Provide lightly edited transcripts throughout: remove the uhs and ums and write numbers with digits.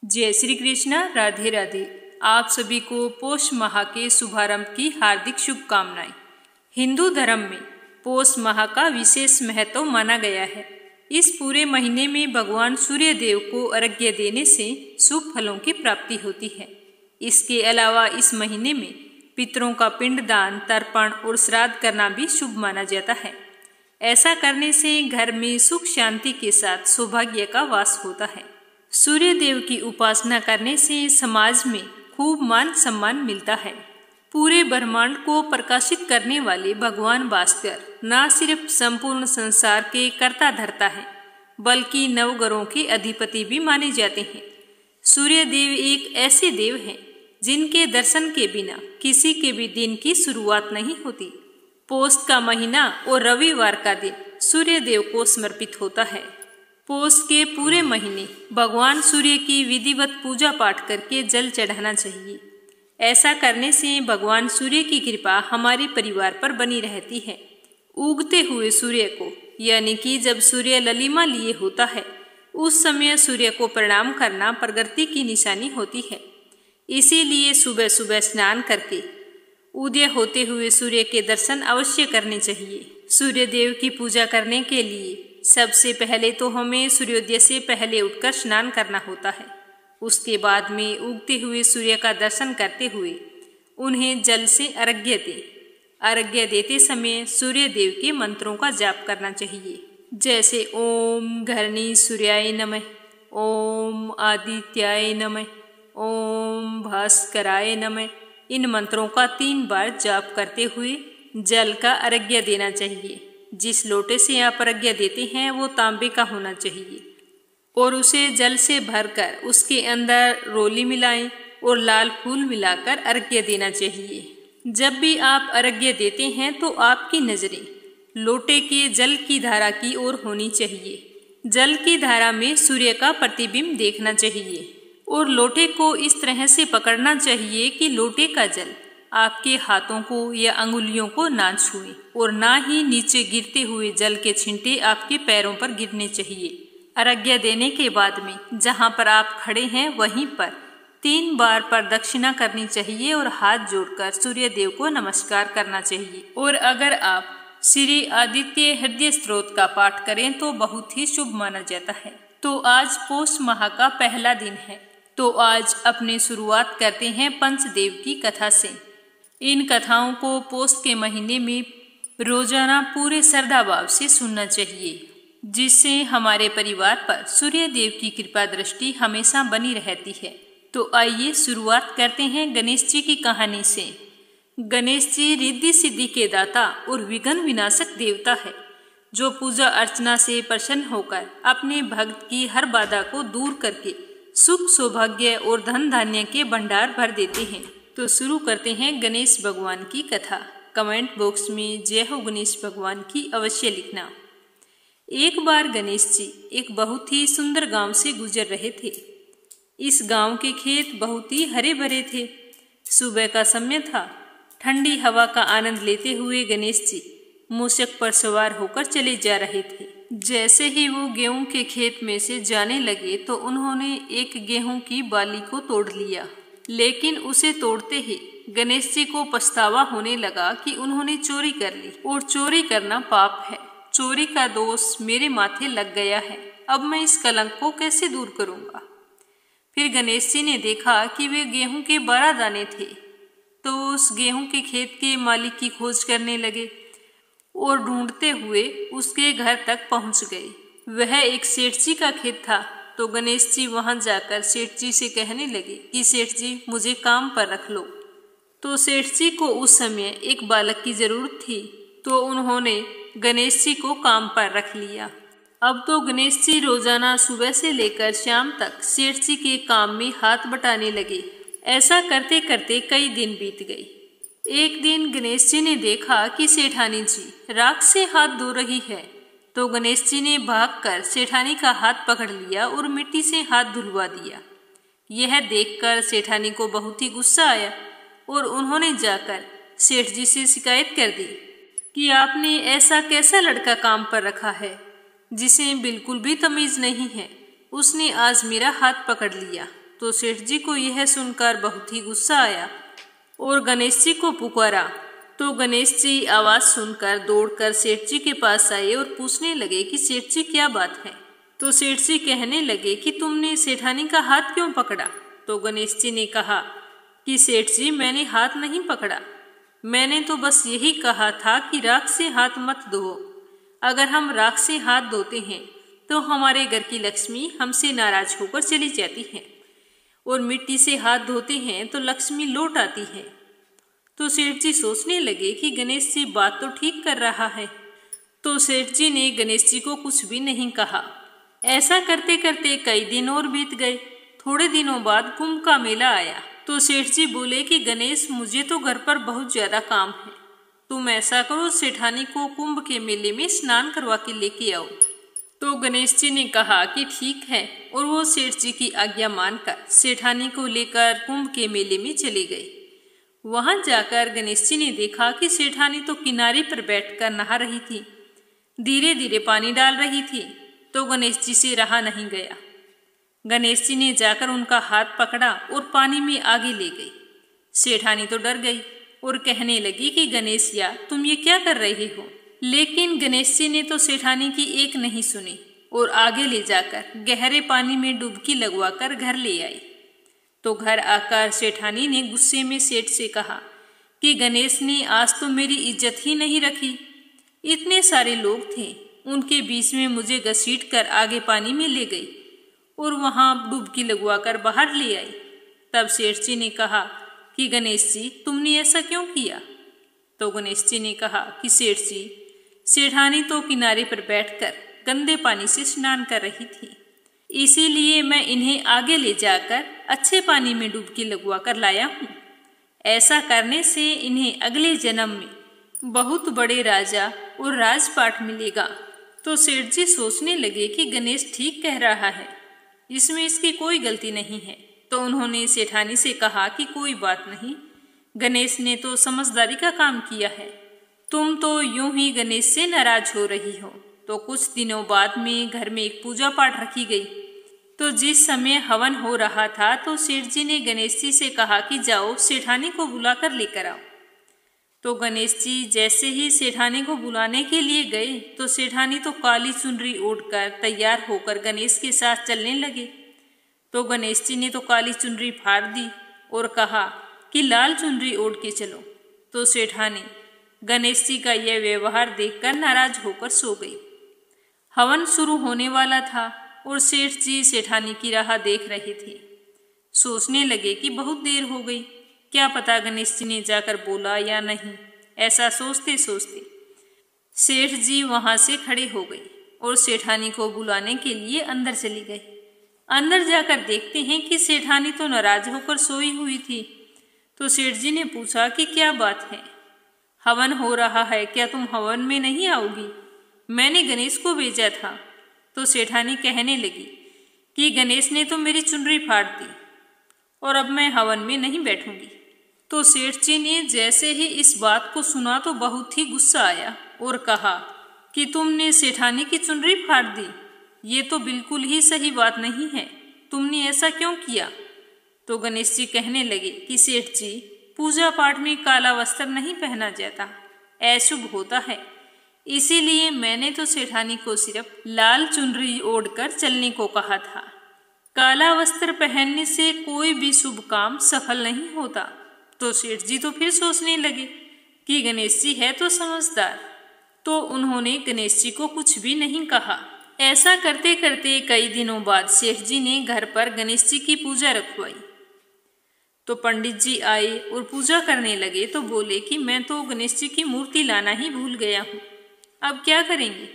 जय श्री कृष्ण, राधे राधे। आप सभी को पौष माह के शुभारंभ की हार्दिक शुभकामनाएं। हिंदू धर्म में पौष माह का विशेष महत्व माना गया है। इस पूरे महीने में भगवान सूर्य देव को अर्घ्य देने से शुभ फलों की प्राप्ति होती है। इसके अलावा इस महीने में पितरों का पिंडदान, तर्पण और श्राद्ध करना भी शुभ माना जाता है। ऐसा करने से घर में सुख शांति के साथ सौभाग्य का वास होता है। सूर्य देव की उपासना करने से समाज में खूब मान सम्मान मिलता है। पूरे ब्रह्मांड को प्रकाशित करने वाले भगवान भास्कर न सिर्फ संपूर्ण संसार के कर्ता धर्ता है, बल्कि नवग्रहों के अधिपति भी माने जाते हैं। सूर्य देव एक ऐसे देव हैं जिनके दर्शन के बिना किसी के भी दिन की शुरुआत नहीं होती। पौष का महीना और रविवार का दिन सूर्य देव को समर्पित होता है। पौष के पूरे महीने भगवान सूर्य की विधिवत पूजा पाठ करके जल चढ़ाना चाहिए। ऐसा करने से भगवान सूर्य की कृपा हमारे परिवार पर बनी रहती है। उगते हुए सूर्य को, यानी कि जब सूर्य ललिमा लिए होता है, उस समय सूर्य को प्रणाम करना प्रगति की निशानी होती है। इसीलिए सुबह सुबह स्नान करके उदय होते हुए सूर्य के दर्शन अवश्य करने चाहिए। सूर्य देव की पूजा करने के लिए सबसे पहले तो हमें सूर्योदय से पहले उठकर स्नान करना होता है। उसके बाद में उगते हुए सूर्य का दर्शन करते हुए उन्हें जल से अर्घ्य दें। अर्घ्य देते समय सूर्य देव के मंत्रों का जाप करना चाहिए, जैसे ओम घरणी सूर्याय नमः, ओम आदित्याय नमः, ओम भास्कराय नमः। इन मंत्रों का 3 बार जाप करते हुए जल का अर्घ्य देना चाहिए। जिस लोटे से आप अर्घ्य देते हैं वो तांबे का होना चाहिए और उसे जल से भरकर उसके अंदर रोली मिलाएं और लाल फूल मिलाकर अर्घ्य देना चाहिए। जब भी आप अर्घ्य देते हैं तो आपकी नजरें लोटे के जल की धारा की ओर होनी चाहिए। जल की धारा में सूर्य का प्रतिबिंब देखना चाहिए और लोटे को इस तरह से पकड़ना चाहिए कि लोटे का जल आपके हाथों को या अंगुलियों को ना छुए और ना ही नीचे गिरते हुए जल के छींटे आपके पैरों पर गिरने चाहिए। अर्घ्य देने के बाद में जहां पर आप खड़े हैं वहीं पर 3 बार प्रदक्षिणा करनी चाहिए और हाथ जोड़कर सूर्य देव को नमस्कार करना चाहिए। और अगर आप श्री आदित्य हृदय स्तोत्र का पाठ करें तो बहुत ही शुभ माना जाता है। तो आज पौष माह का पहला दिन है, तो आज अपनी शुरुआत करते हैं पंचदेव की कथा से। इन कथाओं को पौष के महीने में रोजाना पूरे श्रद्धा भाव से सुनना चाहिए, जिससे हमारे परिवार पर सूर्य देव की कृपा दृष्टि हमेशा बनी रहती है। तो आइए शुरुआत करते हैं गणेश जी की कहानी से। गणेश जी रिद्धि सिद्धि के दाता और विघ्न विनाशक देवता है, जो पूजा अर्चना से प्रसन्न होकर अपने भक्त की हर बाधा को दूर करके सुख सौभाग्य और धन धान्य के भंडार भर देते हैं। तो शुरू करते हैं गणेश भगवान की कथा। कमेंट बॉक्स में जय हो गणेश भगवान की अवश्य लिखना। एक बार गणेश जी एक बहुत ही सुंदर गांव से गुजर रहे थे। इस गांव के खेत बहुत ही हरे भरे थे। सुबह का समय था। ठंडी हवा का आनंद लेते हुए गणेश जी मूषक पर सवार होकर चले जा रहे थे। जैसे ही वो गेहूं के खेत में से जाने लगे तो उन्होंने एक गेहूं की बाली को तोड़ लिया, लेकिन उसे तोड़ते ही गणेश जी को पछतावा होने लगा कि उन्होंने चोरी कर ली और चोरी करना पाप है। चोरी का दोष मेरे माथे लग गया है, अब मैं इस कलंक को कैसे दूर करूंगा। फिर गणेश जी ने देखा कि वे गेहूं के 12 दाने थे, तो उस गेहूं के खेत के मालिक की खोज करने लगे और ढूंढते हुए उसके घर तक पहुंच गए। वह एक सेठ जी का खेत था। तो गणेश जी वहां जाकर सेठ जी से कहने लगे कि सेठ जी मुझे काम पर रख लो। तो सेठ जी को उस समय एक बालक की जरूरत थी, तो उन्होंने गणेश जी को काम पर रख लिया। अब तो गणेश जी रोजाना सुबह से लेकर शाम तक सेठ जी के काम में हाथ बटाने लगे। ऐसा करते करते कई दिन बीत गए। एक दिन गणेश जी ने देखा कि सेठानी जी राख से हाथ धो रही है, तो गणेश जी ने भागकर सेठानी का हाथ पकड़ लिया और मिट्टी से हाथ धुलवा दिया। यह देखकर सेठानी को बहुत ही गुस्सा आया और उन्होंने जाकर सेठ जी से शिकायत कर दी कि आपने ऐसा कैसा लड़का काम पर रखा है जिसे बिल्कुल भी तमीज नहीं है। उसने आज मेरा हाथ पकड़ लिया। तो तो सेठ जी को यह सुनकर बहुत ही गुस्सा आया और गणेश जी को पुकारा। तो गणेश जी आवाज सुनकर दौड़कर सेठ जी के पास आए और पूछने लगे कि सेठ जी क्या बात है। तो सेठ जी कहने लगे कि तुमने सेठानी का हाथ क्यों पकड़ा। तो गणेश जी ने कहा कि सेठ जी मैंने हाथ नहीं पकड़ा, मैंने तो बस यही कहा था कि राख से हाथ मत धो। अगर हम राख से हाथ धोते हैं तो हमारे घर की लक्ष्मी हमसे नाराज होकर चली जाती है और मिट्टी से हाथ धोते हैं तो लक्ष्मी लौट आती है। तो सेठ जी सोचने लगे कि गणेश जी बात तो ठीक कर रहा है। तो सेठ जी ने गणेश जी को कुछ भी नहीं कहा। ऐसा करते करते कई दिन और बीत गए। थोड़े दिनों बाद कुंभ का मेला आया। तो सेठ जी बोले कि गणेश मुझे तो घर पर बहुत ज्यादा काम है, तुम ऐसा करो सेठानी को कुंभ के मेले में स्नान करवा के लेके आओ। तो गणेश जी ने कहा कि ठीक है और वो सेठ जी की आज्ञा मानकर सेठानी को लेकर कुंभ के मेले में चले गए। वहां जाकर गणेश जी ने देखा कि सेठानी तो किनारे पर बैठकर नहा रही थी, धीरे धीरे पानी डाल रही थी। तो गणेश जी से रहा नहीं गया। गणेश जी ने जाकर उनका हाथ पकड़ा और पानी में आगे ले गई। सेठानी तो डर गई और कहने लगी कि गणेशिया तुम ये क्या कर रहे हो। लेकिन गणेश जी ने तो सेठानी की एक नहीं सुनी और आगे ले जाकर गहरे पानी में डुबकी लगवाकर घर ले आई। तो घर आकर सेठानी ने गुस्से में सेठ से कहा कि गणेश ने आज तो मेरी इज्जत ही नहीं रखी। इतने सारे लोग थे, उनके बीच में मुझे घसीट कर आगे पानी में ले गई और वहां डुबकी लगवाकर बाहर ले आई। तब सेठ जी ने कहा कि गणेश जी तुमने ऐसा क्यों किया। तो गणेश जी ने कहा कि सेठ जी सेठानी तो किनारे पर बैठकर गंदे पानी से स्नान कर रही थी, इसीलिए मैं इन्हें आगे ले जाकर अच्छे पानी में डुबकी लगवा कर लाया हूँ। ऐसा करने से इन्हें अगले जन्म में बहुत बड़े राजा और राजपाट मिलेगा। तो सेठ जी सोचने लगे कि गणेश ठीक कह रहा है, इसमें इसकी कोई गलती नहीं है। तो उन्होंने सेठानी से कहा कि कोई बात नहीं, गणेश ने तो समझदारी का काम किया है, तुम तो यूं ही गणेश से नाराज हो रही हो। तो कुछ दिनों बाद में घर में एक पूजा पाठ रखी गई। तो जिस समय हवन हो रहा था तो सेठ जी ने गणेश जी से कहा कि जाओ सेठानी को बुलाकर लेकर आओ। तो गणेश जी जैसे ही सेठानी को बुलाने के लिए गए तो सेठानी तो काली चुनरी ओढ़कर तैयार होकर गणेश के साथ चलने लगे। तो गणेश जी ने तो काली चुनरी फाड़ दी और कहा कि लाल चुनरी ओढ़ के चलो। तो सेठानी गणेश जी का यह व्यवहार देखकर नाराज होकर सो गई। हवन शुरू होने वाला था और सेठ जी सेठानी की राह देख रहे थे। सोचने लगे कि बहुत देर हो गई, क्या पता गणेश जी ने जाकर बोला या नहीं। ऐसा सोचते सोचते सेठ जी वहां से खड़े हो गए और सेठानी को बुलाने के लिए अंदर चली गई। अंदर जाकर देखते हैं कि सेठानी तो नाराज होकर सोई हुई थी। तो सेठ जी ने पूछा कि क्या बात है, हवन हो रहा है, क्या तुम हवन में नहीं आओगी, मैंने गणेश को भेजा था। तो सेठानी कहने लगी कि गणेश ने तो मेरी चुनरी फाड़ दी और अब मैं हवन में नहीं बैठूंगी। तो सेठ जी ने जैसे ही इस बात को सुना तो बहुत ही गुस्सा आया और कहा कि तुमने सेठानी की चुनरी फाड़ दी, ये तो बिल्कुल ही सही बात नहीं है, तुमने ऐसा क्यों किया। तो गणेश जी कहने लगे कि सेठ जी पूजा पाठ में काला वस्त्र नहीं पहना जाता, अशुभ होता है, इसीलिए मैंने तो सेठानी को सिर्फ लाल चुनरी ओढ़कर चलने को कहा था। काला वस्त्र पहनने से कोई भी शुभ काम सफल नहीं होता। तो सेठ जी तो फिर सोचने लगे कि गणेश जी है तो समझदार, तो उन्होंने गणेश जी को कुछ भी नहीं कहा। ऐसा करते करते कई दिनों बाद सेठ जी ने घर पर गणेश जी की पूजा रखवाई। तो पंडित जी आए और पूजा करने लगे तो बोले कि मैं तो गणेश जी की मूर्ति लाना ही भूल गया हूँ, अब क्या करेंगे।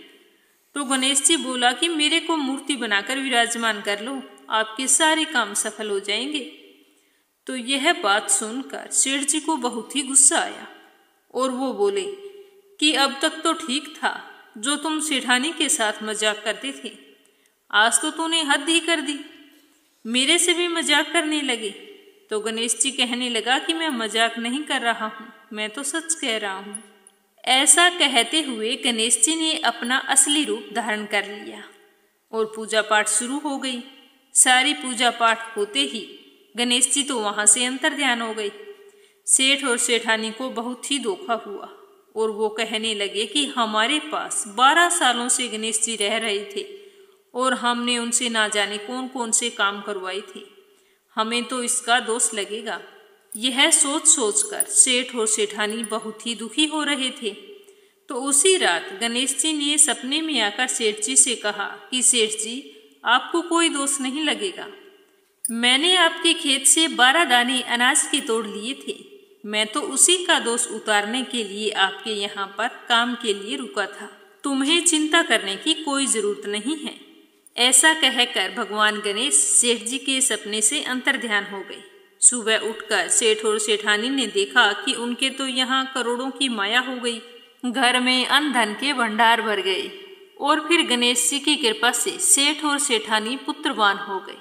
तो गणेश जी बोला कि मेरे को मूर्ति बनाकर विराजमान कर लो, आपके सारे काम सफल हो जाएंगे। तो यह बात सुनकर सेठ जी को बहुत ही गुस्सा आया और वो बोले कि अब तक तो ठीक था, जो तुम सेठानी के साथ मजाक करते थे, आज तो तूने हद ही कर दी, मेरे से भी मजाक करने लगे। तो गणेश जी कहने लगा कि मैं मजाक नहीं कर रहा हूँ, मैं तो सच कह रहा हूँ। ऐसा कहते हुए गणेश जी ने अपना असली रूप धारण कर लिया और पूजा पाठ शुरू हो गई। सारी पूजा पाठ होते ही गणेश जी तो वहां से अंतर्ध्यान हो गए। सेठ और सेठानी को बहुत ही धोखा हुआ और वो कहने लगे कि हमारे पास 12 सालों से गणेश जी रह रहे थे और हमने उनसे ना जाने कौन कौन से काम करवाए थे, हमें तो इसका दोष लगेगा। यह सोच सोचकर सेठ और सेठानी बहुत ही दुखी हो रहे थे। तो उसी रात गणेश जी ने सपने में आकर सेठ जी से कहा कि सेठ जी, आपको कोई दोष नहीं लगेगा। मैंने आपके खेत से 12 दाने अनाज के तोड़ लिए थे। मैं तो उसी का दोष उतारने के लिए आपके यहाँ पर काम के लिए रुका था। तुम्हें चिंता करने की कोई जरूरत नहीं है। ऐसा कहकर भगवान गणेश सेठ जी के सपने से अंतर्ध्यान हो गए। सुबह उठकर सेठ और सेठानी ने देखा कि उनके तो यहाँ करोड़ों की माया हो गई। घर में अन्न धन के भंडार भर गए और फिर गणेश जी की कृपा से सेठ और सेठानी पुत्रवान हो गए।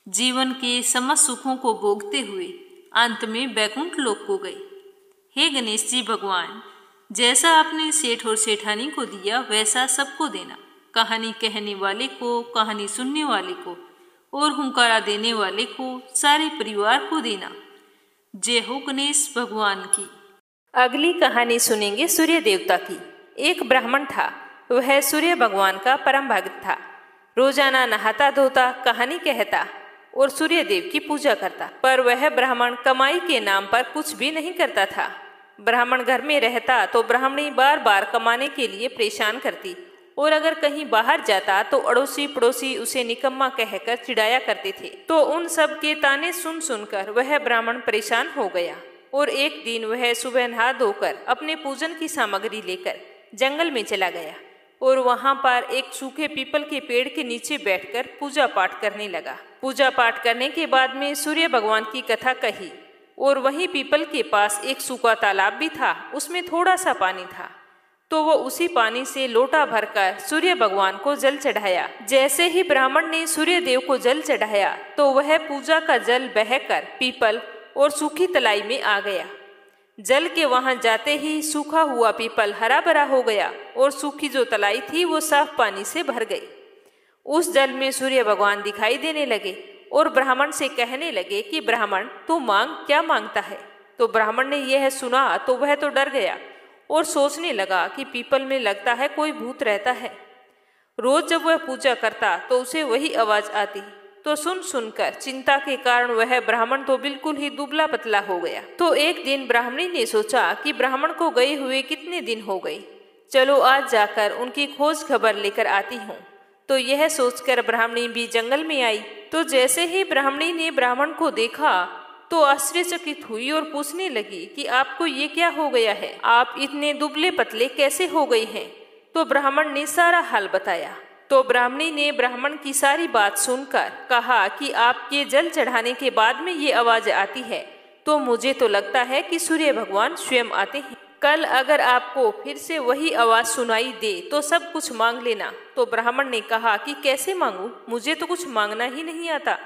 जीवन के समस्त सुखों को भोगते हुए अंत में बैकुंठ लोक को गए। हे गणेश जी भगवान, जैसा आपने सेठ और सेठानी को दिया वैसा सबको देना। कहानी कहने वाले को, कहानी सुनने वाले को और हुंकारा देने वाले को, सारे परिवार को देना। जय हो गणेश भगवान की। अगली कहानी सुनेंगे सूर्य देवता की। एक ब्राह्मण था, वह सूर्य भगवान का परम भक्त था। रोजाना नहाता धोता, कहानी कहता और सूर्य देव की पूजा करता। पर वह ब्राह्मण कमाई के नाम पर कुछ भी नहीं करता था। ब्राह्मण घर में रहता तो ब्राह्मणी बार बार कमाने के लिए परेशान करती और अगर कहीं बाहर जाता तो अड़ोसी पड़ोसी उसे निकम्मा कहकर चिढ़ाया करते थे। तो उन सब के ताने सुन सुनकर वह ब्राह्मण परेशान हो गया और एक दिन वह सुबह नहा धोकर अपने पूजन की सामग्री लेकर जंगल में चला गया और वहां पर एक सूखे पीपल के पेड़ के नीचे बैठकर पूजा पाठ करने लगा। पूजा पाठ करने के बाद में सूर्य भगवान की कथा कही और वहीं पीपल के पास एक सूखा तालाब भी था, उसमें थोड़ा सा पानी था। तो वो उसी पानी से लोटा भरकर सूर्य भगवान को जल चढ़ाया। जैसे ही ब्राह्मण ने सूर्य देव को जल चढ़ाया तो वह पूजा का जल बहकर पीपल और सूखी तलाई में आ गया। जल के वहां जाते ही सूखा हुआ पीपल हरा भरा हो गया और सूखी जो तलाई थी वो साफ पानी से भर गई। उस जल में सूर्य भगवान दिखाई देने लगे और ब्राह्मण से कहने लगे कि ब्राह्मण, तू मांग, क्या मांगता है। तो ब्राह्मण ने यह सुना तो वह तो डर गया और सोचने लगा कि पीपल में लगता है कोई भूत रहता है। रोज जब वह पूजा करता तो उसे वही आवाज आती। तो सुन सुनकर चिंता के कारण वह ब्राह्मण तो बिल्कुल ही दुबला पतला हो गया। तो एक दिन ब्राह्मणी ने सोचा कि ब्राह्मण को गए हुए कितने दिन हो गए, चलो आज जाकर उनकी खोज खबर लेकर आती हूँ। तो यह सोचकर ब्राह्मणी भी जंगल में आई। तो जैसे ही ब्राह्मणी ने ब्राह्मण को देखा तो आश्चर्यचकित हुई और पूछने लगी कि आपको ये क्या हो गया है, आप इतने दुबले पतले कैसे हो गए हैं। तो ब्राह्मण ने सारा हाल बताया। तो ब्राह्मणी ने ब्राह्मण की सारी बात सुनकर कहा कि आपके जल चढ़ाने के बाद में ये आवाज आती है तो मुझे तो लगता है कि सूर्य भगवान स्वयं आते हैं। कल अगर आपको फिर से वही आवाज सुनाई दे तो सब कुछ मांग लेना। तो ब्राह्मण ने कहा कि कैसे मांगू, मुझे तो कुछ मांगना ही नहीं आता।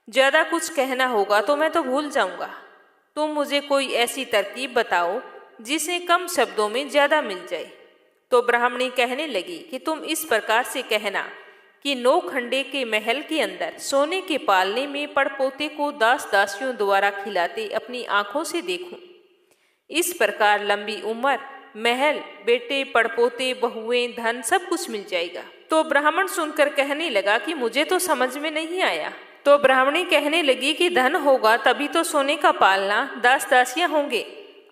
ज्यादा कुछ कहना होगा तो मैं तो भूल जाऊंगा। तुम मुझे कोई ऐसी तरकीब बताओ जिसे कम शब्दों में ज्यादा मिल जाए। तो ब्राह्मणी कहने लगी कि तुम इस प्रकार से कहना कि 9 खंडे के महल के अंदर सोने के पालने में पड़पोते को दास दासियों द्वारा खिलाते अपनी आंखों से देखूं। इस प्रकार लंबी उम्र, महल, बेटे, पड़पोते, बहुएं, धन सब कुछ मिल जाएगा। तो ब्राह्मण सुनकर कहने लगा कि मुझे तो समझ में नहीं आया। तो ब्राह्मणी कहने लगी कि धन होगा तभी तो सोने का पालना, दास दासियां होंगे,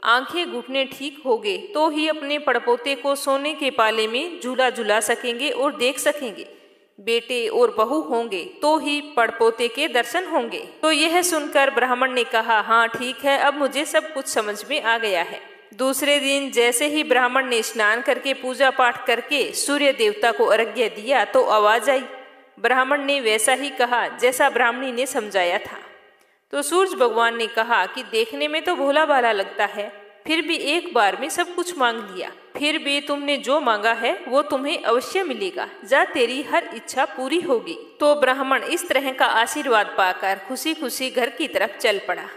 आंखें घुटने ठीक होंगे तो ही अपने पड़पोते को सोने के पाले में झूला झुला सकेंगे और देख सकेंगे, बेटे और बहू होंगे तो ही पड़पोते के दर्शन होंगे। तो यह सुनकर ब्राह्मण ने कहा, हाँ ठीक है, अब मुझे सब कुछ समझ में आ गया है। दूसरे दिन जैसे ही ब्राह्मण ने स्नान करके पूजा पाठ करके सूर्य देवता को अर्घ्य दिया तो आवाज आई। ब्राह्मण ने वैसा ही कहा जैसा ब्राह्मणी ने समझाया था। तो सूर्य भगवान ने कहा कि देखने में तो भोला भाला लगता है, फिर भी एक बार में सब कुछ मांग लिया, फिर भी तुमने जो मांगा है वो तुम्हें अवश्य मिलेगा, जा तेरी हर इच्छा पूरी होगी। तो ब्राह्मण इस तरह का आशीर्वाद पाकर खुशी खुशी घर की तरफ चल पड़ा।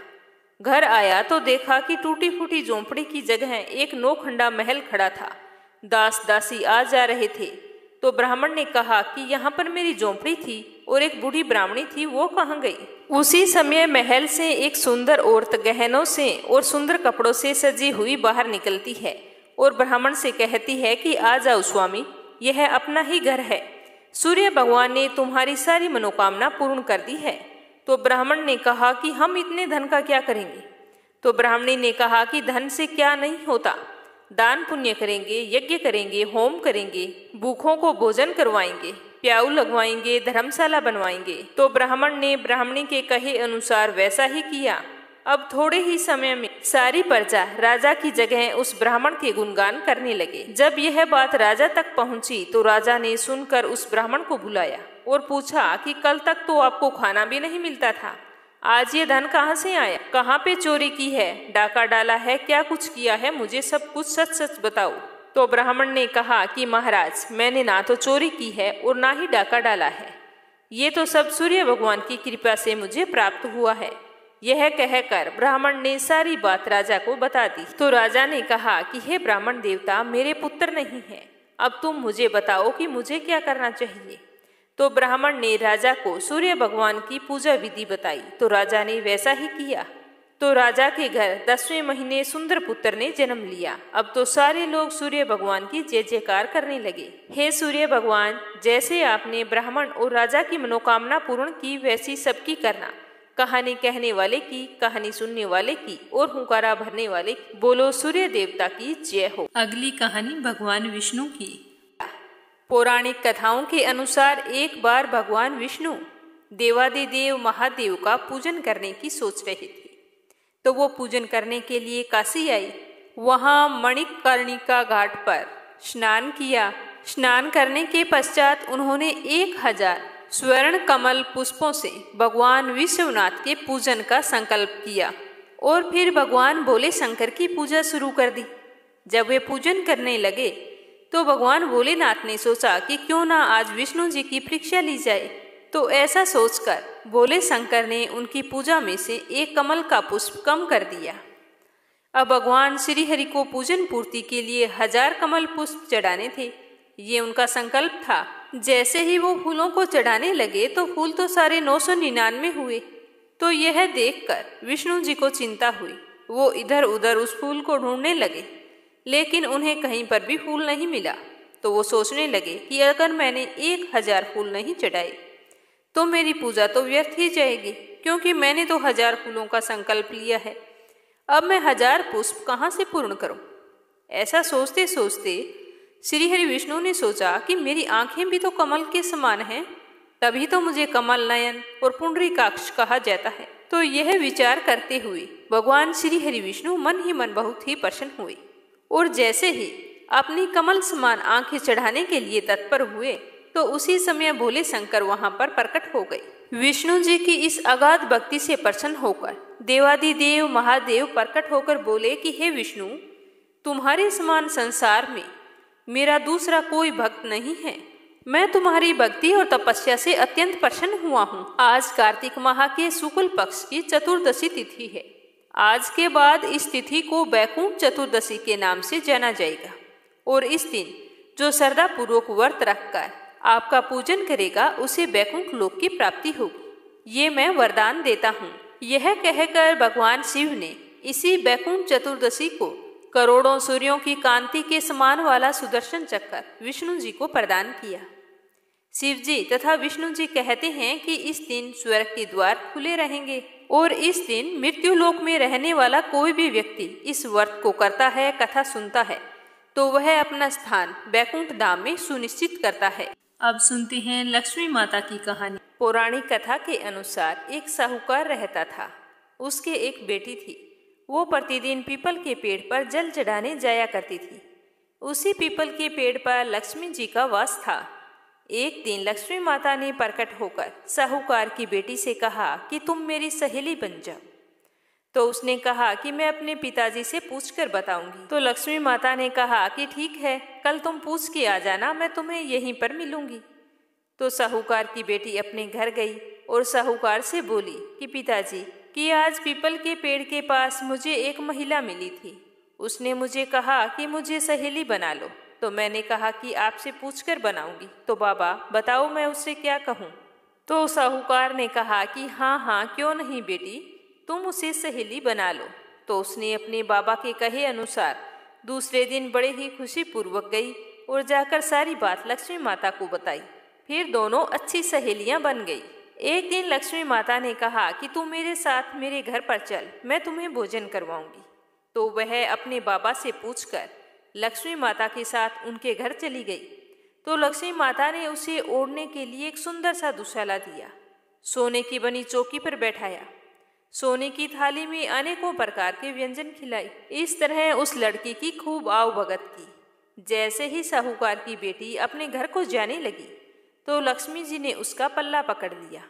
घर आया तो देखा कि टूटी फूटी झोंपड़ी की जगह एक 9 खंडा महल खड़ा था। दास दासी आ जा रहे थे। तो ब्राह्मण ने कहा कि यहाँ पर मेरी झोंपड़ी थी और एक बूढ़ी ब्राह्मणी थी, वो कहाँ गई। उसी समय महल से एक सुंदर औरत गहनों से और सुंदर कपड़ों से सजी हुई बाहर निकलती है और ब्राह्मण से कहती है कि आ जाओ स्वामी, यह अपना ही घर है। सूर्य भगवान ने तुम्हारी सारी मनोकामना पूर्ण कर दी है। तो ब्राह्मण ने कहा कि हम इतने धन का क्या करेंगे। तो ब्राह्मणी ने कहा कि धन से क्या नहीं होता, दान पुण्य करेंगे, यज्ञ करेंगे, होम करेंगे, भूखों को भोजन करवाएंगे, प्याऊ लगवाएंगे, धर्मशाला बनवाएंगे। तो ब्राह्मण ने ब्राह्मणी के कहे अनुसार वैसा ही किया। अब थोड़े ही समय में सारी प्रजा राजा की जगह उस ब्राह्मण के गुणगान करने लगे। जब यह बात राजा तक पहुंची तो राजा ने सुनकर उस ब्राह्मण को बुलाया और पूछा कि कल तक तो आपको खाना भी नहीं मिलता था, आज ये धन कहाँ से आया, कहाँ पे चोरी की है, डाका डाला है, क्या कुछ किया है, मुझे सब कुछ सच सच बताओ। तो ब्राह्मण ने कहा कि महाराज, मैंने ना तो चोरी की है और ना ही डाका डाला है, ये तो सब सूर्य भगवान की कृपा से मुझे प्राप्त हुआ है। यह कहकर ब्राह्मण ने सारी बात राजा को बता दी। तो राजा ने कहा कि हे ब्राह्मण देवता, मेरे पुत्र नहीं है, अब तुम मुझे बताओ कि मुझे क्या करना चाहिए। तो ब्राह्मण ने राजा को सूर्य भगवान की पूजा विधि बताई। तो राजा ने वैसा ही किया। तो राजा के घर 10वें महीने सुंदर पुत्र ने जन्म लिया। अब तो सारे लोग सूर्य भगवान की जय जयकार करने लगे। हे सूर्य भगवान, जैसे आपने ब्राह्मण और राजा की मनोकामना पूर्ण की, वैसी सबकी करना। कहानी कहने वाले की, कहानी सुनने वाले की और हुंकारा भरने वाले की। बोलो सूर्य देवता की जय हो। अगली कहानी भगवान विष्णु की। पौराणिक कथाओं के अनुसार एक बार भगवान विष्णु देवादिदेव महादेव का पूजन करने की सोच रहे थे। तो वो पूजन करने के लिए काशी आई। वहाँ मणिकर्णिका घाट पर स्नान किया। स्नान करने के पश्चात उन्होंने 1000 स्वर्ण कमल पुष्पों से भगवान विश्वनाथ के पूजन का संकल्प किया और फिर भगवान भोले शंकर की पूजा शुरू कर दी। जब वे पूजन करने लगे तो भगवान भोलेनाथ ने सोचा कि क्यों ना आज विष्णु जी की परीक्षा ली जाए। तो ऐसा सोचकर भोले शंकर ने उनकी पूजा में से एक कमल का पुष्प कम कर दिया। अब भगवान श्री हरि को पूजन पूर्ति के लिए 1000 कमल पुष्प चढ़ाने थे, ये उनका संकल्प था। जैसे ही वो फूलों को चढ़ाने लगे तो फूल तो सारे 999 हुए। तो यह देखकर विष्णु जी को चिंता हुई। वो इधर उधर उस फूल को ढूंढने लगे, लेकिन उन्हें कहीं पर भी फूल नहीं मिला। तो वो सोचने लगे कि अगर मैंने 1000 फूल नहीं चढ़ाए तो मेरी पूजा तो व्यर्थ ही जाएगी, क्योंकि मैंने तो 1000 फूलों का संकल्प लिया है। अब मैं 1000 पुष्प कहाँ से पूर्ण करूं? ऐसा सोचते सोचते श्री हरि विष्णु ने सोचा कि मेरी आंखें भी तो कमल के समान हैं, तभी तो मुझे कमल नयन और पुंडरीकाक्ष कहा जाता है। तो यह विचार करते हुए भगवान श्री हरि विष्णु मन ही मन बहुत ही प्रसन्न हुए और जैसे ही अपनी कमल समान आंखें चढ़ाने के लिए तत्पर हुए तो उसी समय भोले शंकर वहां पर प्रकट हो गए। विष्णु जी की इस अगाध भक्ति से प्रसन्न होकर देवादिदेव महादेव प्रकट होकर बोले कि हे विष्णु, तुम्हारे समान संसार में मेरा दूसरा कोई भक्त नहीं है। मैं तुम्हारी भक्ति और तपस्या से अत्यंत प्रसन्न हुआ हूँ। आज कार्तिक माह के शुक्ल पक्ष की चतुर्दशी तिथि है। आज के बाद इस तिथि को बैकुंठ चतुर्दशी के नाम से जाना जाएगा और इस दिन जो श्रद्धा पूर्वक व्रत रखकर आपका पूजन करेगा उसे बैकुंठ लोक की प्राप्ति होगी। ये मैं वरदान देता हूँ। यह कहकर भगवान शिव ने इसी बैकुंठ चतुर्दशी को करोड़ों सूर्यों की कांति के समान वाला सुदर्शन चक्र विष्णु जी को प्रदान किया। शिव जी तथा विष्णु जी कहते हैं कि इस दिन स्वर्ग के द्वार खुले रहेंगे और इस दिन मृत्यु लोक में रहने वाला कोई भी व्यक्ति इस व्रत को करता है, कथा सुनता है, तो वह अपना स्थान बैकुंठ धाम में सुनिश्चित करता है। अब सुनते हैं लक्ष्मी माता की कहानी। पौराणिक कथा के अनुसार एक साहूकार रहता था। उसके एक बेटी थी। वो प्रतिदिन पीपल के पेड़ पर जल चढ़ाने जाया करती थी। उसी पीपल के पेड़ पर लक्ष्मी जी का वास था। एक दिन लक्ष्मी माता ने प्रकट होकर साहूकार की बेटी से कहा कि तुम मेरी सहेली बन जाओ। तो उसने कहा कि मैं अपने पिताजी से पूछकर बताऊंगी। तो लक्ष्मी माता ने कहा कि ठीक है, कल तुम पूछ के आ जाना, मैं तुम्हें यहीं पर मिलूंगी। तो साहूकार की बेटी अपने घर गई और साहूकार से बोली कि पिताजी कि आज पीपल के पेड़ के पास मुझे एक महिला मिली थी। उसने मुझे कहा कि मुझे सहेली बना लो। तो मैंने कहा कि आपसे पूछकर बनाऊंगी। तो बाबा बताओ मैं उससे क्या कहूँ। तो साहूकार ने कहा कि हाँ हाँ क्यों नहीं बेटी, तुम उसे सहेली बना लो। तो उसने अपने बाबा के कहे अनुसार दूसरे दिन बड़े ही खुशीपूर्वक गई और जाकर सारी बात लक्ष्मी माता को बताई। फिर दोनों अच्छी सहेलियां बन गई। एक दिन लक्ष्मी माता ने कहा कि तू मेरे साथ मेरे घर पर चल, मैं तुम्हें भोजन करवाऊंगी। तो वह अपने बाबा से पूछकर लक्ष्मी माता के साथ उनके घर चली गई। तो लक्ष्मी माता ने उसे ओढ़ने के लिए एक सुंदर सा दुशाला दिया, सोने की बनी चौकी पर बैठाया, सोने की थाली में अनेकों प्रकार के व्यंजन खिलाई। इस तरह उस लड़की की खूब आवभगत की। जैसे ही साहूकार की बेटी अपने घर को जाने लगी तो लक्ष्मी जी ने उसका पल्ला पकड़ लिया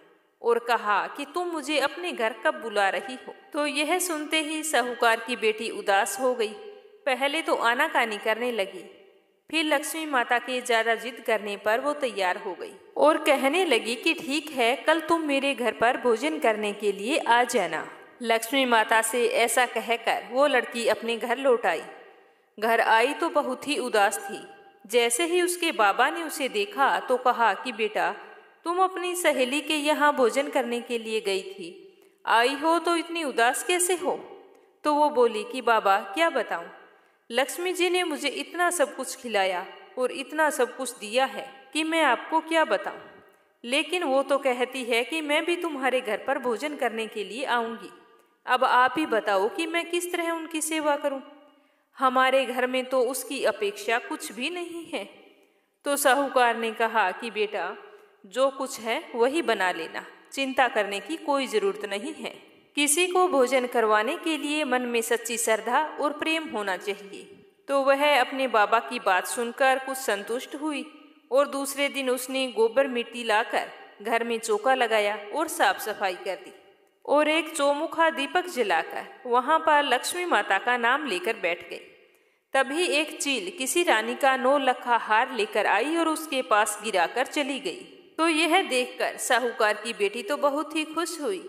और कहा कि तुम मुझे अपने घर कब बुला रही हो। तो यह सुनते ही साहूकार की बेटी उदास हो गई। पहले तो आनाकानी करने लगी, फिर लक्ष्मी माता के ज्यादा जिद करने पर वो तैयार हो गई और कहने लगी कि ठीक है, कल तुम मेरे घर पर भोजन करने के लिए आ जाना। लक्ष्मी माता से ऐसा कहकर वो लड़की अपने घर लौट आई। घर आई तो बहुत ही उदास थी। जैसे ही उसके बाबा ने उसे देखा तो कहा कि बेटा, तुम अपनी सहेली के यहाँ भोजन करने के लिए गई थी, आई हो तो इतनी उदास कैसे हो। तो वो बोली कि बाबा क्या बताऊं, लक्ष्मी जी ने मुझे इतना सब कुछ खिलाया और इतना सब कुछ दिया है कि मैं आपको क्या बताऊं। लेकिन वो तो कहती है कि मैं भी तुम्हारे घर पर भोजन करने के लिए आऊंगी। अब आप ही बताओ कि मैं किस तरह उनकी सेवा करूं। हमारे घर में तो उसकी अपेक्षा कुछ भी नहीं है। तो साहूकार ने कहा कि बेटा, जो कुछ है वही बना लेना, चिंता करने की कोई जरूरत नहीं है। किसी को भोजन करवाने के लिए मन में सच्ची श्रद्धा और प्रेम होना चाहिए। तो वह अपने बाबा की बात सुनकर कुछ संतुष्ट हुई और दूसरे दिन उसने गोबर मिट्टी लाकर घर में चौका लगाया और साफ सफाई कर दी और एक चौमुखा दीपक जलाकर वहां पर लक्ष्मी माता का नाम लेकर बैठ गई। तभी एक चील किसी रानी का 9 लखा हार लेकर आई और उसके पास गिराकर चली गई। तो यह देखकर साहूकार की बेटी तो बहुत ही खुश हुई।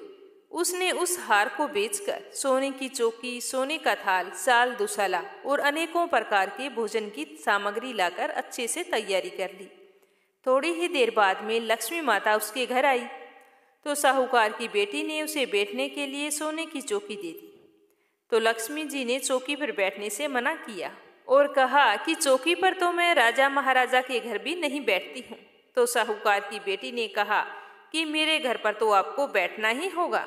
उसने उस हार को बेचकर सोने की चौकी, सोने का थाल, साल दुशाला और अनेकों प्रकार के भोजन की सामग्री लाकर अच्छे से तैयारी कर ली। थोड़ी ही देर बाद में लक्ष्मी माता उसके घर आई तो साहूकार की बेटी ने उसे बैठने के लिए सोने की चौकी दे दी। तो लक्ष्मी जी ने चौकी पर बैठने से मना किया और कहा कि चौकी पर तो मैं राजा महाराजा के घर भी नहीं बैठती हूँ। तो साहूकार की बेटी ने कहा कि मेरे घर पर तो आपको बैठना ही होगा।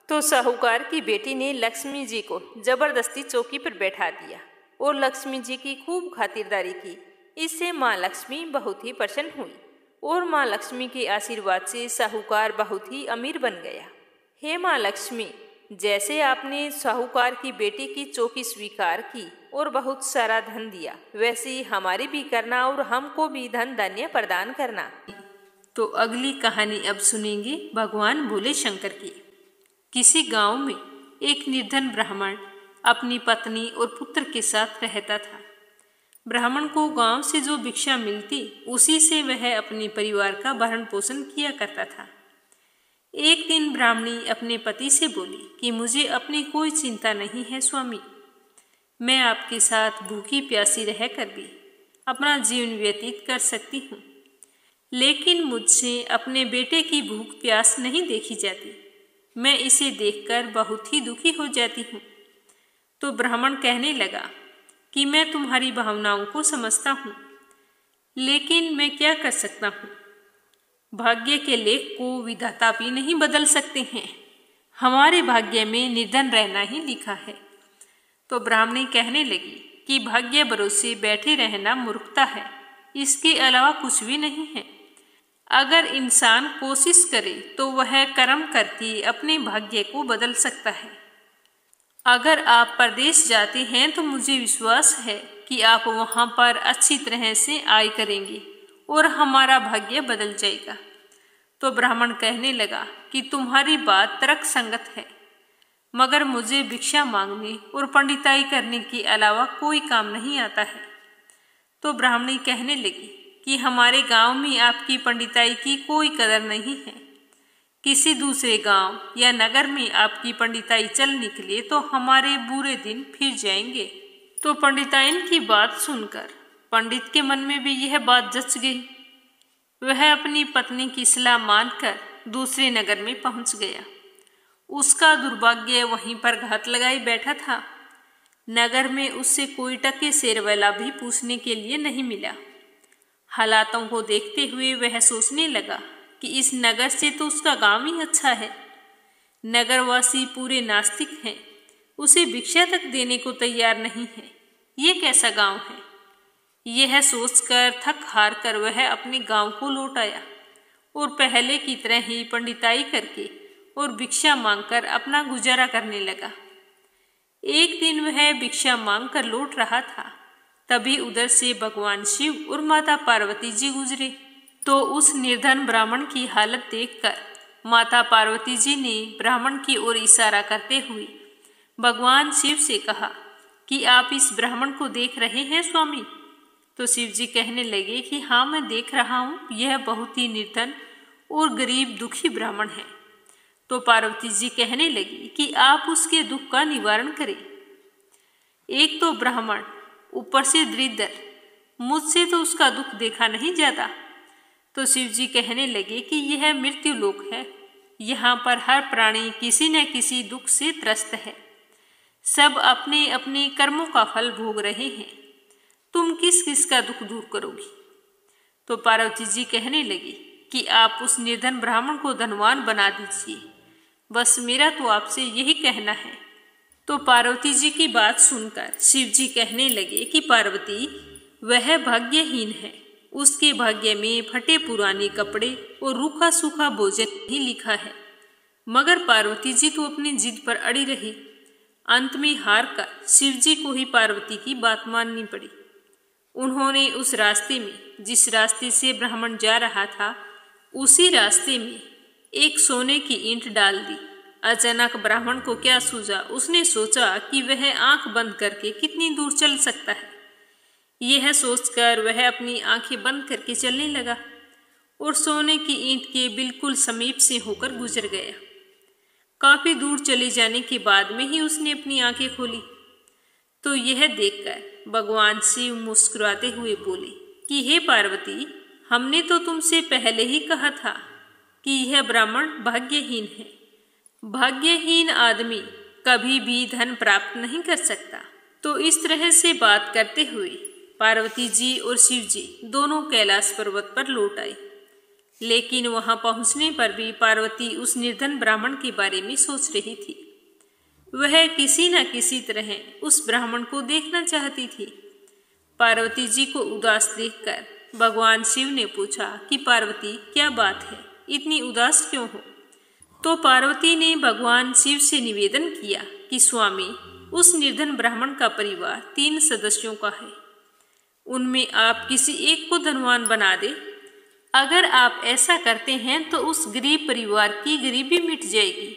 तो साहूकार की बेटी ने लक्ष्मी जी को जबरदस्ती चौकी पर बैठा दिया और लक्ष्मी जी की खूब खातिरदारी की। इससे माँ लक्ष्मी बहुत ही प्रसन्न हुई और माँ लक्ष्मी के आशीर्वाद से साहूकार बहुत ही अमीर बन गया। हे माँ लक्ष्मी, जैसे आपने साहूकार की बेटी की चौकी स्वीकार की और बहुत सारा धन दिया, वैसे ही हमारी भी करना और हमको भी धन धान्य प्रदान करना। तो अगली कहानी अब सुनेंगे भगवान भोले शंकर की। किसी गांव में एक निर्धन ब्राह्मण अपनी पत्नी और पुत्र के साथ रहता था। ब्राह्मण को गांव से जो भिक्षा मिलती उसी से वह अपने परिवार का भरण पोषण किया करता था। एक दिन ब्राह्मणी अपने पति से बोली कि मुझे अपनी कोई चिंता नहीं है स्वामी, मैं आपके साथ भूखी प्यासी रहकर भी अपना जीवन व्यतीत कर सकती हूँ, लेकिन मुझसे अपने बेटे की भूख प्यास नहीं देखी जाती। मैं इसे देखकर बहुत ही दुखी हो जाती हूँ। तो ब्राह्मण कहने लगा कि मैं तुम्हारी भावनाओं को समझता हूँ, लेकिन मैं क्या कर सकता हूँ। भाग्य के लेख को विधाता भी नहीं बदल सकते हैं। हमारे भाग्य में निर्धन रहना ही लिखा है। तो ब्राह्मणी कहने लगी कि भाग्य भरोसे बैठे रहना मूर्खता है, इसके अलावा कुछ भी नहीं है। अगर इंसान कोशिश करे तो वह कर्म करके अपने भाग्य को बदल सकता है। अगर आप परदेश जाते हैं तो मुझे विश्वास है कि आप वहां पर अच्छी तरह से आय करेंगे और हमारा भाग्य बदल जाएगा। तो ब्राह्मण कहने लगा कि तुम्हारी बात तर्क संगत है, मगर मुझे भिक्षा मांगने और पंडिताई करने के अलावा कोई काम नहीं आता है। तो ब्राह्मणी कहने लगी कि हमारे गांव में आपकी पंडिताई की कोई कदर नहीं है। किसी दूसरे गांव या नगर में आपकी पंडिताई चल निकले तो हमारे बुरे दिन फिर जाएंगे। तो पंडिताइन की बात सुनकर पंडित के मन में भी यह बात जच गई। वह अपनी पत्नी की सलाह मानकर दूसरे नगर में पहुंच गया। उसका दुर्भाग्य वहीं पर घात लगाई बैठा था। नगर में उससे कोई टके शेरवाला भी पूछने के लिए नहीं मिला। हालातों को देखते हुए वह सोचने लगा कि इस नगर से तो उसका गांव ही अच्छा है। नगरवासी पूरे नास्तिक हैं, उसे भिक्षा तक देने को तैयार नहीं है। ये कैसा गांव है? यह सोचकर थक हार कर वह अपने गांव को लौट आया और पहले की तरह ही पंडिताई करके और भिक्षा मांगकर अपना गुजारा करने लगा। एक दिन वह भिक्षा मांगकर लौट रहा था, तभी उधर से भगवान शिव और माता पार्वती जी गुजरे। तो उस निर्धन ब्राह्मण की हालत देखकर माता पार्वती जी ने ब्राह्मण की ओर इशारा करते हुए भगवान शिव से कहा कि आप इस ब्राह्मण को देख रहे हैं स्वामी? तो शिव जी कहने लगे कि हाँ, मैं देख रहा हूँ, यह बहुत ही निर्धन और गरीब दुखी ब्राह्मण है। तो पार्वती जी कहने लगी कि आप उसके दुख का निवारण करें। एक तो ब्राह्मण, ऊपर से दरिद्र, मुझसे तो उसका दुख देखा नहीं जाता। तो शिव जी कहने लगे कि यह मृत्यु लोक है, यहाँ पर हर प्राणी किसी न किसी दुख से त्रस्त है। सब अपने अपने कर्मों का फल भोग रहे हैं, तुम किस किस का दुख दूर करोगी? तो पार्वती जी कहने लगी कि आप उस निर्धन ब्राह्मण को धनवान बना दीजिए, बस मेरा तो आपसे यही कहना है। तो पार्वती जी की बात सुनकर शिव जी कहने लगे कि पार्वती, वह भाग्यहीन है, उसके भाग्य में फटे पुराने कपड़े और रूखा सूखा भोजन ही लिखा है। मगर पार्वती जी तो अपनी जिद पर अड़ी रही। अंत में हार कर शिव जी को ही पार्वती की बात माननी पड़ी। उन्होंने उस रास्ते में, जिस रास्ते से ब्राह्मण जा रहा था, उसी रास्ते में एक सोने की ईंट डाल दी। अचानक ब्राह्मण को क्या सूझा, उसने सोचा कि वह आंख बंद करके कितनी दूर चल सकता है। यह सोचकर वह अपनी आंखें बंद करके चलने लगा और सोने की ईंट के बिल्कुल समीप से होकर गुजर गया। काफी दूर चले जाने के बाद में ही उसने अपनी आंखें खोली तो यह देखकर भगवान शिव मुस्कुराते हुए बोले कि हे पार्वती, हमने तो तुमसे पहले ही कहा था कि यह ब्राह्मण भाग्यहीन है। भाग्यहीन आदमी कभी भी धन प्राप्त नहीं कर सकता। तो इस तरह से बात करते हुए पार्वती जी और शिव जी दोनों कैलाश पर्वत पर लौट आए। लेकिन वहां पहुंचने पर भी पार्वती उस निर्धन ब्राह्मण के बारे में सोच रही थी। वह किसी न किसी तरह उस ब्राह्मण को देखना चाहती थी। पार्वती जी को उदास देखकर भगवान शिव ने पूछा कि पार्वती, क्या बात है, इतनी उदास क्यों हो? तो पार्वती ने भगवान शिव से निवेदन किया कि स्वामी, उस निर्धन ब्राह्मण का परिवार 3 सदस्यों का है, उनमें आप किसी एक को धनवान बना दे। अगर आप ऐसा करते हैं तो उस गरीब परिवार की गरीबी मिट जाएगी।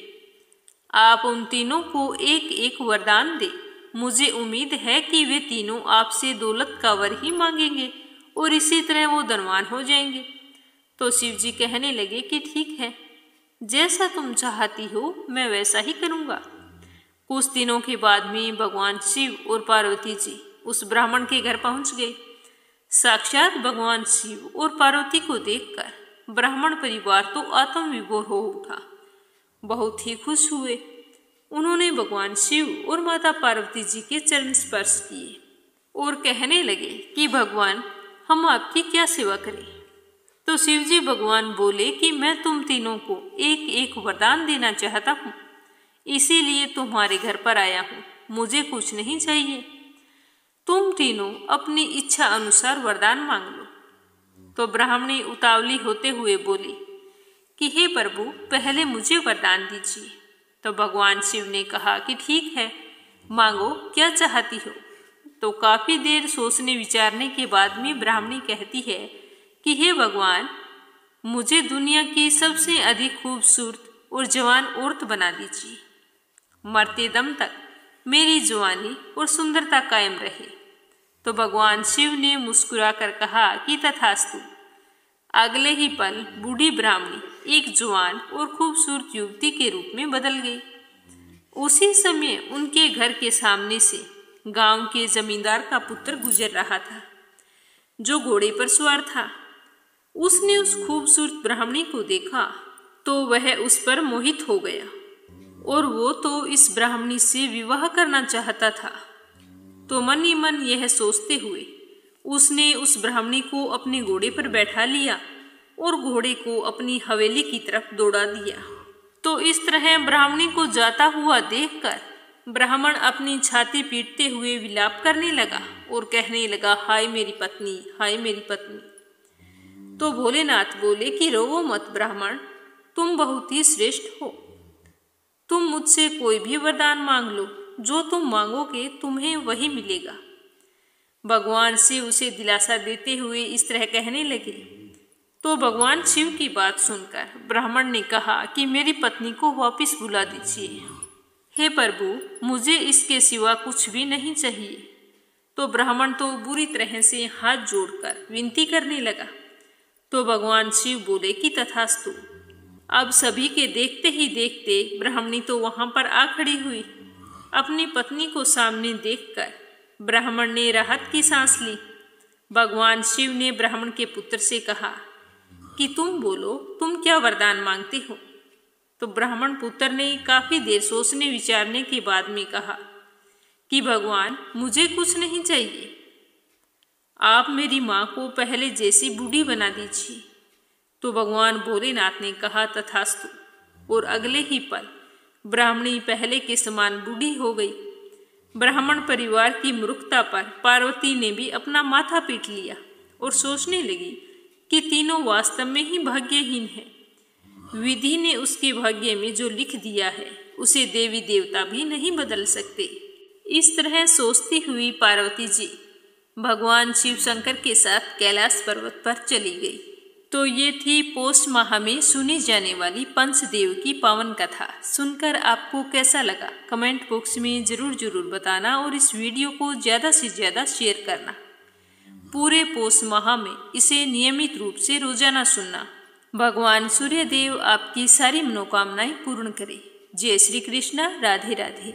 आप उन तीनों को एक एक वरदान दे। मुझे उम्मीद है कि वे तीनों आपसे दौलत का वर ही मांगेंगे और इसी तरह वो धनवान हो जाएंगे। तो शिव जी कहने लगे कि ठीक है, जैसा तुम चाहती हो मैं वैसा ही करूँगा। कुछ दिनों के बाद में भगवान शिव और पार्वती जी उस ब्राह्मण के घर पहुंच गए। साक्षात भगवान शिव और पार्वती को देखकर ब्राह्मण परिवार तो आत्म विभोर हो उठा, बहुत ही खुश हुए। उन्होंने भगवान शिव और माता पार्वती जी के चरण स्पर्श किए और कहने लगे कि भगवान, हम आपकी क्या सेवा करें? तो शिव जी भगवान बोले कि मैं तुम तीनों को एक एक वरदान देना चाहता हूँ, इसीलिए तुम्हारे घर पर आया हूँ। मुझे कुछ नहीं चाहिए, तुम तीनों अपनी इच्छा अनुसार वरदान मांग लो। तो ब्राह्मणी उतावली होते हुए बोली कि हे प्रभु, पहले मुझे वरदान दीजिए। तो भगवान शिव ने कहा कि ठीक है, मांगो, क्या चाहती हो? तो काफी देर सोचने विचारने के बाद में ब्राह्मणी कहती है कि हे भगवान, मुझे दुनिया की सबसे अधिक खूबसूरत और जवान औरत बना दीजिए। मरते दम तक मेरी जवानी और सुंदरता कायम रहे। तो भगवान शिव ने मुस्कुराकर कहा कि तथास्तु। अगले ही पल बूढ़ी ब्राह्मणी एक जवान और खूबसूरत युवती के रूप में बदल गई। उसी समय उनके घर के सामने से गांव के जमींदार का पुत्र गुजर रहा था। जो घोड़े पर सवार था। उसने उस खूबसूरत ब्राह्मणी को देखा तो वह उस पर मोहित हो गया और वो तो इस ब्राह्मणी से विवाह करना चाहता था। तो मन ही मन यह सोचते हुए उसने उस ब्राह्मणी को अपने घोड़े पर बैठा लिया और घोड़े को अपनी हवेली की तरफ दौड़ा दिया। तो इस तरह ब्राह्मणी को जाता हुआ देखकर ब्राह्मण अपनी छाती पीटते हुए विलाप करने लगा और कहने लगा, हाय मेरी पत्नी, हाय मेरी पत्नी। तो भोलेनाथ बोले कि रोवो मत ब्राह्मण, तुम बहुत ही श्रेष्ठ हो। तुम मुझसे कोई भी वरदान मांग लो, जो तुम मांगोगे तुम्हें वही मिलेगा। भगवान शिव उसे दिलासा देते हुए इस तरह कहने लगे। तो भगवान शिव की बात सुनकर ब्राह्मण ने कहा कि मेरी पत्नी को वापस बुला दीजिए। हे प्रभु, मुझे इसके सिवा कुछ भी नहीं चाहिए। तो ब्राह्मण तो बुरी तरह से हाथ जोड़कर विनती करने लगा। तो भगवान शिव बोले कि तथास्तु। अब सभी के देखते ही देखते ब्राह्मणी तो वहां पर आ खड़ी हुई। अपनी पत्नी को सामने देखकर ब्राह्मण ने राहत की सांस ली। भगवान शिव ने ब्राह्मण के पुत्र से कहा कि तुम बोलो, तुम क्या वरदान मांगते हो। तो ब्राह्मण पुत्र ने काफी देर सोचने विचारने के बाद में कहा कि भगवान, मुझे कुछ नहीं चाहिए, आप मेरी माँ को पहले जैसी बूढ़ी बना दीजिए। तो भगवान भोलेनाथ ने कहा तथास्तु, और अगले ही पल ब्राह्मणी पहले के समान बूढ़ी हो गई। ब्राह्मण परिवार की मूर्खता पर पार्वती ने भी अपना माथा पीट लिया और सोचने लगी कि तीनों वास्तव में ही भाग्यहीन है। विधि ने उसके भाग्य में जो लिख दिया है उसे देवी देवता भी नहीं बदल सकते। इस तरह सोचती हुई पार्वती जी भगवान शिव शंकर के साथ कैलाश पर्वत पर चली गई। तो ये थी पौष माह में सुनी जाने वाली पंचदेव की पावन कथा। सुनकर आपको कैसा लगा कमेंट बॉक्स में जरूर बताना और इस वीडियो को ज़्यादा से ज़्यादा शेयर करना। पूरे पौष माह में इसे नियमित रूप से रोजाना सुनना। भगवान सूर्यदेव आपकी सारी मनोकामनाएं पूर्ण करे। जय श्री कृष्ण। राधे राधे।